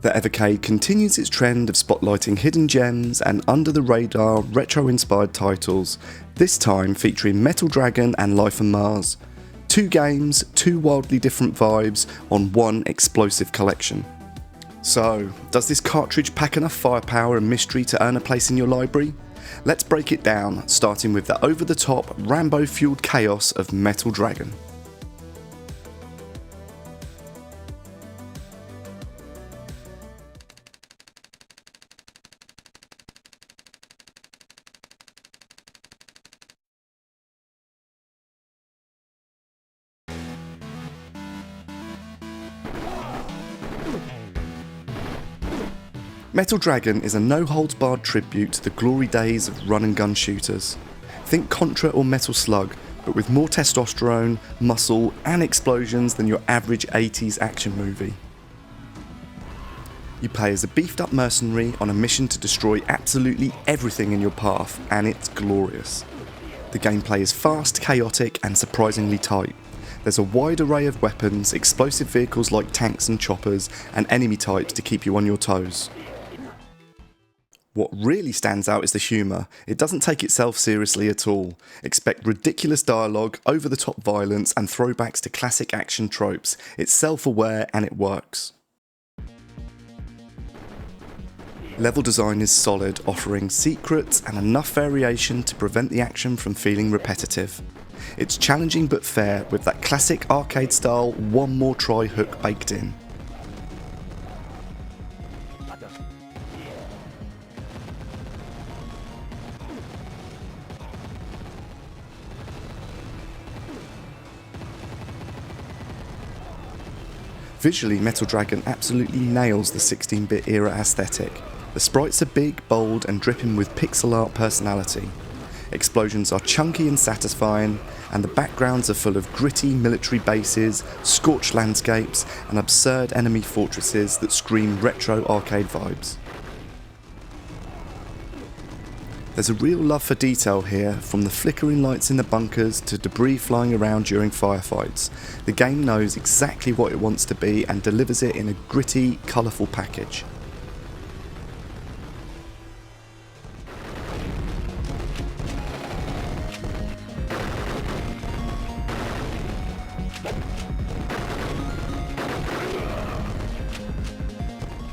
The Evercade continues its trend of spotlighting hidden gems and under-the-radar retro-inspired titles, this time featuring Metal Dragon and Life on Mars. Two games, two wildly different vibes on one explosive collection. So, does this cartridge pack enough firepower and mystery to earn a place in your library? Let's break it down, starting with the over-the-top, Rambo-fueled chaos of Metal Dragon. Metal Dragon is a no-holds-barred tribute to the glory days of run-and-gun shooters. Think Contra or Metal Slug, but with more testosterone, muscle and explosions than your average 80s action movie. You play as a beefed-up mercenary on a mission to destroy absolutely everything in your path, and it's glorious. The gameplay is fast, chaotic and surprisingly tight. There's a wide array of weapons, explosive vehicles like tanks and choppers, and enemy types to keep you on your toes. What really stands out is the humour. It doesn't take itself seriously at all. Expect ridiculous dialogue, over-the-top violence and throwbacks to classic action tropes. It's self-aware and it works. Level design is solid, offering secrets and enough variation to prevent the action from feeling repetitive. It's challenging but fair, with that classic arcade style one more try hook baked in. Visually, Metal Dragon absolutely nails the 16-bit era aesthetic. The sprites are big, bold and dripping with pixel art personality. Explosions are chunky and satisfying, and the backgrounds are full of gritty military bases, scorched landscapes and absurd enemy fortresses that scream retro arcade vibes. There's a real love for detail here, from the flickering lights in the bunkers to debris flying around during firefights. The game knows exactly what it wants to be and delivers it in a gritty, colourful package.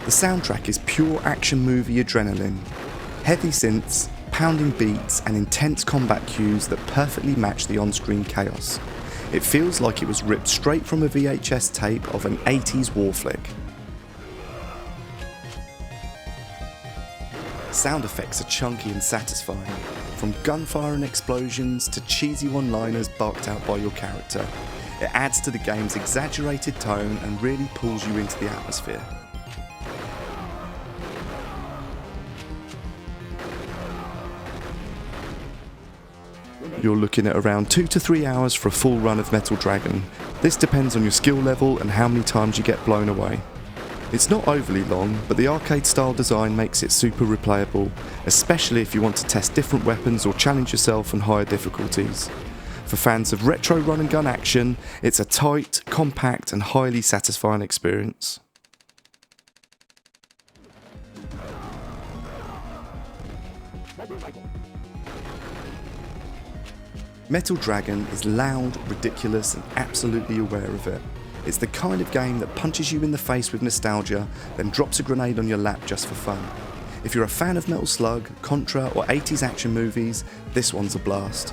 The soundtrack is pure action movie adrenaline. Heavy synths, pounding beats and intense combat cues that perfectly match the on-screen chaos. It feels like it was ripped straight from a VHS tape of an 80s war flick. Sound effects are chunky and satisfying, from gunfire and explosions to cheesy one-liners barked out by your character. It adds to the game's exaggerated tone and really pulls you into the atmosphere. You're looking at around 2 to 3 hours for a full run of Metal Dragon. This depends on your skill level and how many times you get blown away. It's not overly long, but the arcade style design makes it super replayable, especially if you want to test different weapons or challenge yourself on higher difficulties. For fans of retro run and gun action, it's a tight, compact and highly satisfying experience. Metal Dragon is loud, ridiculous and absolutely aware of it. It's the kind of game that punches you in the face with nostalgia, then drops a grenade on your lap just for fun. If you're a fan of Metal Slug, Contra or 80s action movies, this one's a blast.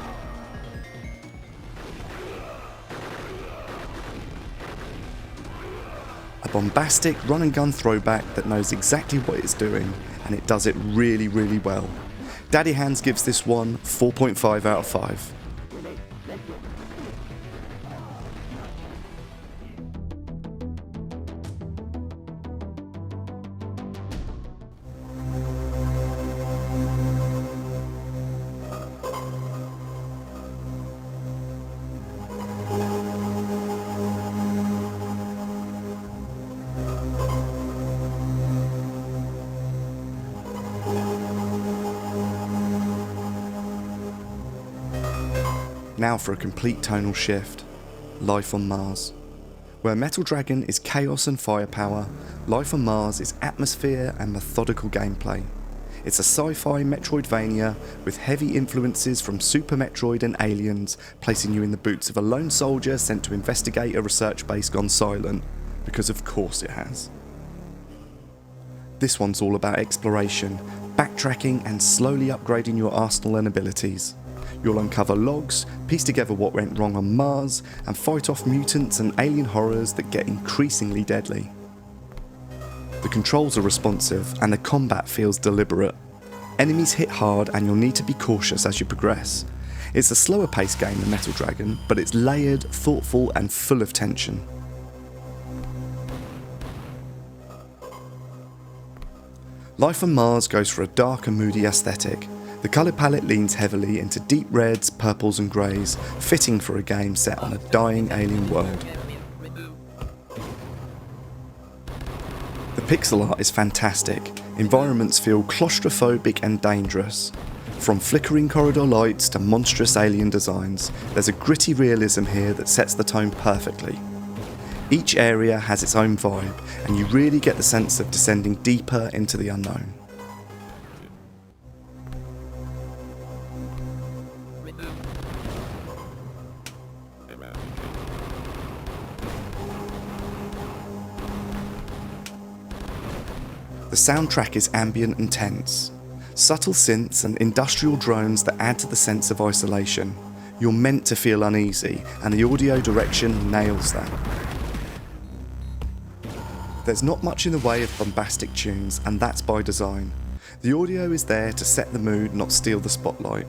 A bombastic run and gun throwback that knows exactly what it's doing, and it does it really, really well. Daddy Hands gives this one 4.5 out of 5. Now for a complete tonal shift. Life on Mars. Where Metal Dragon is chaos and firepower, Life on Mars is atmosphere and methodical gameplay. It's a sci-fi Metroidvania with heavy influences from Super Metroid and Aliens, placing you in the boots of a lone soldier sent to investigate a research base gone silent, because of course it has. This one's all about exploration, backtracking and slowly upgrading your arsenal and abilities. You'll uncover logs, piece together what went wrong on Mars, and fight off mutants and alien horrors that get increasingly deadly. The controls are responsive and the combat feels deliberate. Enemies hit hard and you'll need to be cautious as you progress. It's a slower paced game than Metal Dragon, but it's layered, thoughtful and full of tension. Life on Mars goes for a dark and moody aesthetic. The colour palette leans heavily into deep reds, purples and greys, fitting for a game set on a dying alien world. The pixel art is fantastic. Environments feel claustrophobic and dangerous. From flickering corridor lights to monstrous alien designs, there's a gritty realism here that sets the tone perfectly. Each area has its own vibe, and you really get the sense of descending deeper into the unknown. The soundtrack is ambient and tense. Subtle synths and industrial drones that add to the sense of isolation. You're meant to feel uneasy, and the audio direction nails that. There's not much in the way of bombastic tunes, and that's by design. The audio is there to set the mood, not steal the spotlight.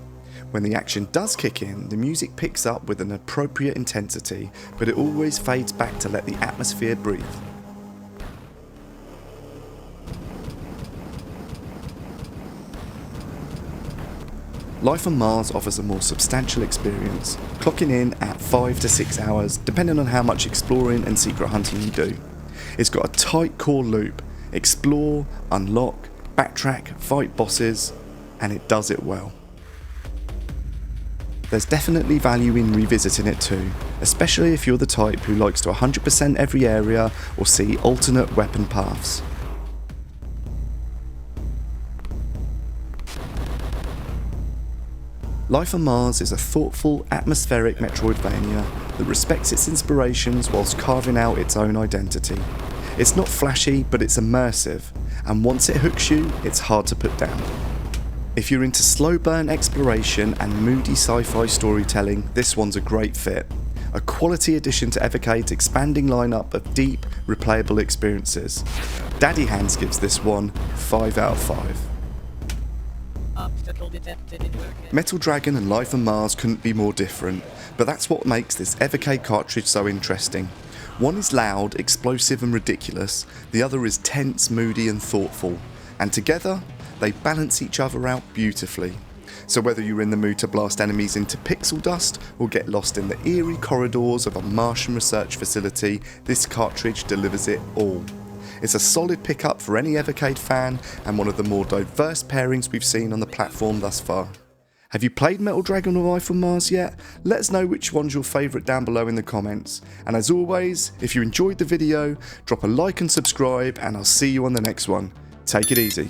When the action does kick in, the music picks up with an appropriate intensity, but it always fades back to let the atmosphere breathe. Life on Mars offers a more substantial experience, clocking in at 5 to 6 hours, depending on how much exploring and secret hunting you do. It's got a tight core loop: explore, unlock, backtrack, fight bosses, and it does it well. There's definitely value in revisiting it too, especially if you're the type who likes to 100% every area or see alternate weapon paths. Life on Mars is a thoughtful, atmospheric Metroidvania that respects its inspirations whilst carving out its own identity. It's not flashy, but it's immersive, and once it hooks you, it's hard to put down. If you're into slow burn exploration and moody sci-fi storytelling, this one's a great fit. A quality addition to Evercade's expanding lineup of deep, replayable experiences. Daddy Hands gives this one 5 out of 5. Metal Dragon and Life on Mars couldn't be more different, but that's what makes this Evercade cartridge so interesting. One is loud, explosive and ridiculous, the other is tense, moody and thoughtful, and together they balance each other out beautifully. So whether you're in the mood to blast enemies into pixel dust or get lost in the eerie corridors of a Martian research facility, this cartridge delivers it all. It's a solid pickup for any Evercade fan and one of the more diverse pairings we've seen on the platform thus far. Have you played Metal Dragon or Life on Mars yet? Let us know which one's your favourite down below in the comments. And as always, if you enjoyed the video, drop a like and subscribe, and I'll see you on the next one. Take it easy.